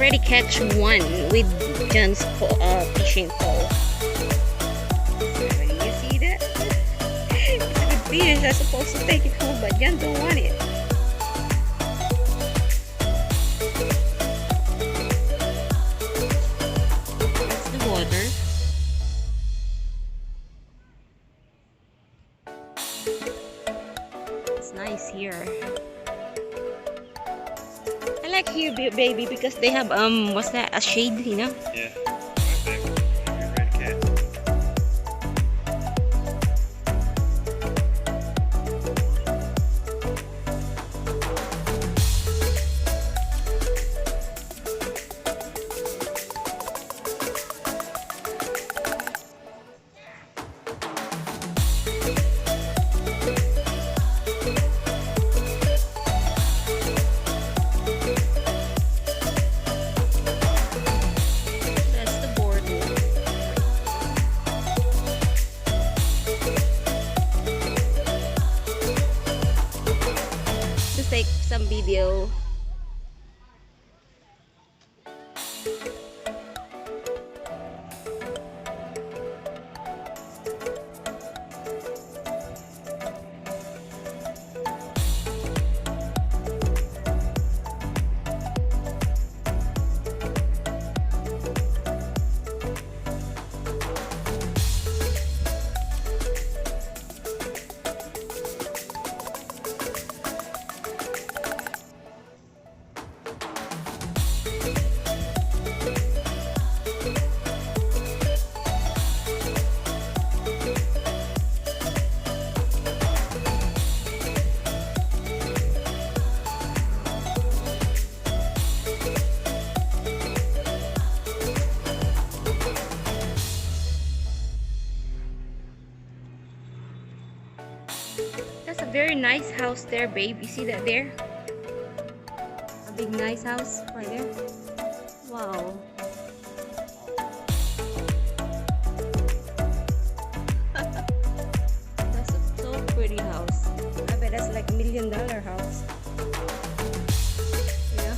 already catch one with John's fishing pole. So, you see that? It's a good fish. I'm supposed to take it home, but John don't want it. That's the water. It's nice here. I like here, baby, because they have what's that? A shade, you know? Yeah. Red cat. That's the boardwalk. To take some video. That's a very nice house there, babe. You see that there? A big nice house right there. Wow. That's a so pretty house. I bet that's like $1 million house. Yeah.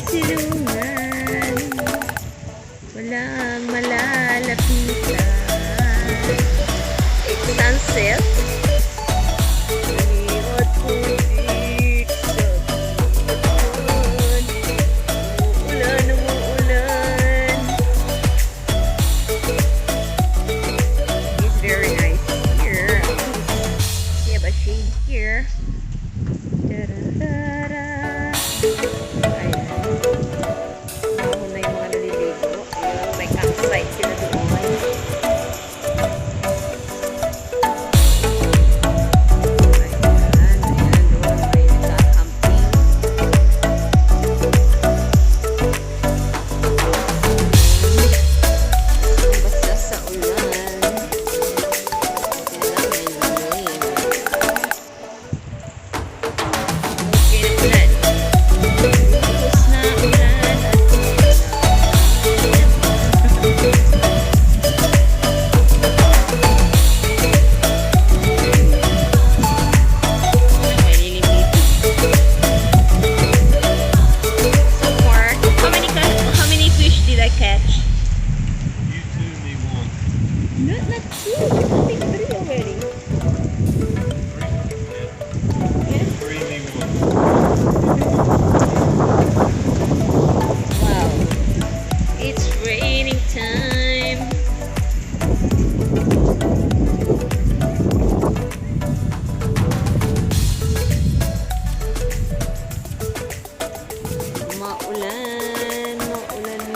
silungan, walang malalapitan. It's sunset. Liwat putik sa buwan. Umuulan, umuulan. It's very nice here. We have a shade here. Da-da-da-da. Ayan. Ako na yung mga naliligo. Ayun, may campsite sila doon. Ayan, ayan, doon may nagka-camping. Basta sa ulan. Kailangan may rain. Okay na ulan. Tapos na ulan at malilim dito. So far, how many fish did I catch? You two, me one. Not two. I think three already. Yeah. Three, me one. Wow. It's raining time. Maulan, maulan.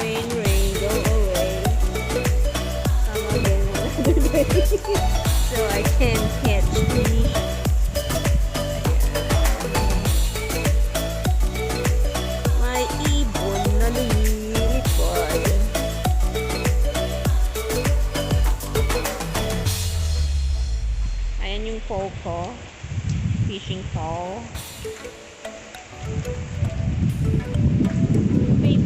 Rain, rain, go away. Come again another day. So I can catch fish. May ibon na lumilipad. Ayan yung pole ko. Fishing pole. Wait.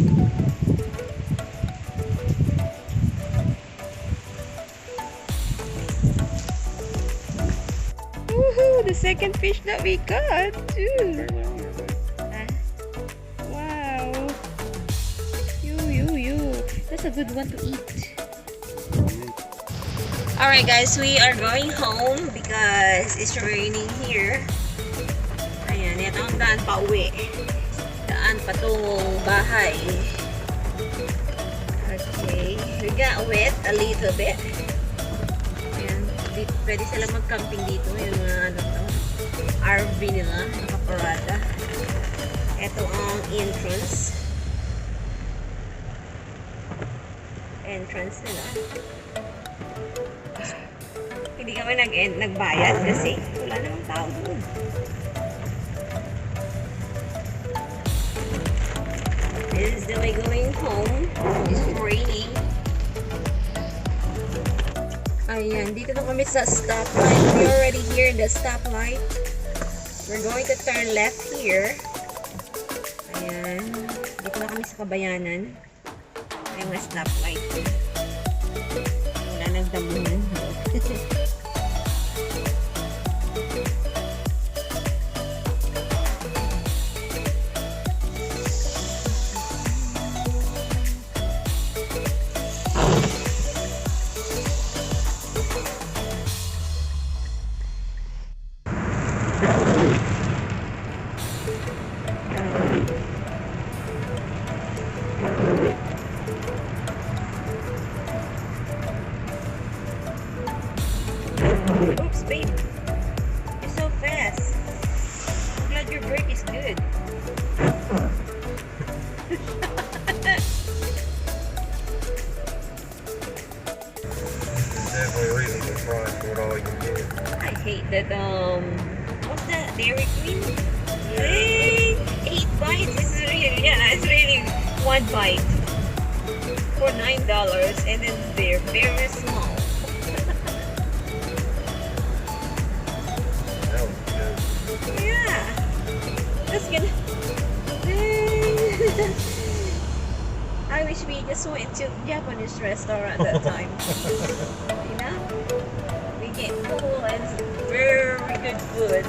Woohoo! The second fish that we got too. Ah, wow. You. That's a good one to eat. Alright guys, we are going home because it's raining here. Ayan, ito ang daan pa uwi. Daan patungong bahay. Okay, we got wet a little bit. Ayan, pwede sila mag-camping dito. Yung mga ano to, RV nila, nakaparada. Ito ang entrance. Entrance nila. Hindi kami nagbayad kasi wala namang tao doon. This is the way going home. It's raining. Ayan, dito na kami sa stoplight. We're already here in the stoplight. We're going to turn left here. Ayan. Dito na kami sa Kabayanan. Ayan nga stoplight. Wala nagdamunan. Oops, babe. You're so fast. I'm glad your brake is good. Definitely a reason to try for it all you get. I hate that, what's that? Dairy Queen? Hey, 8 bites is really, yeah, it's really 1 bite for $9 and then they're very small. That was good. Yeah. That's good. I wish we just went to Japanese restaurant that time. You know? We get full and very good food.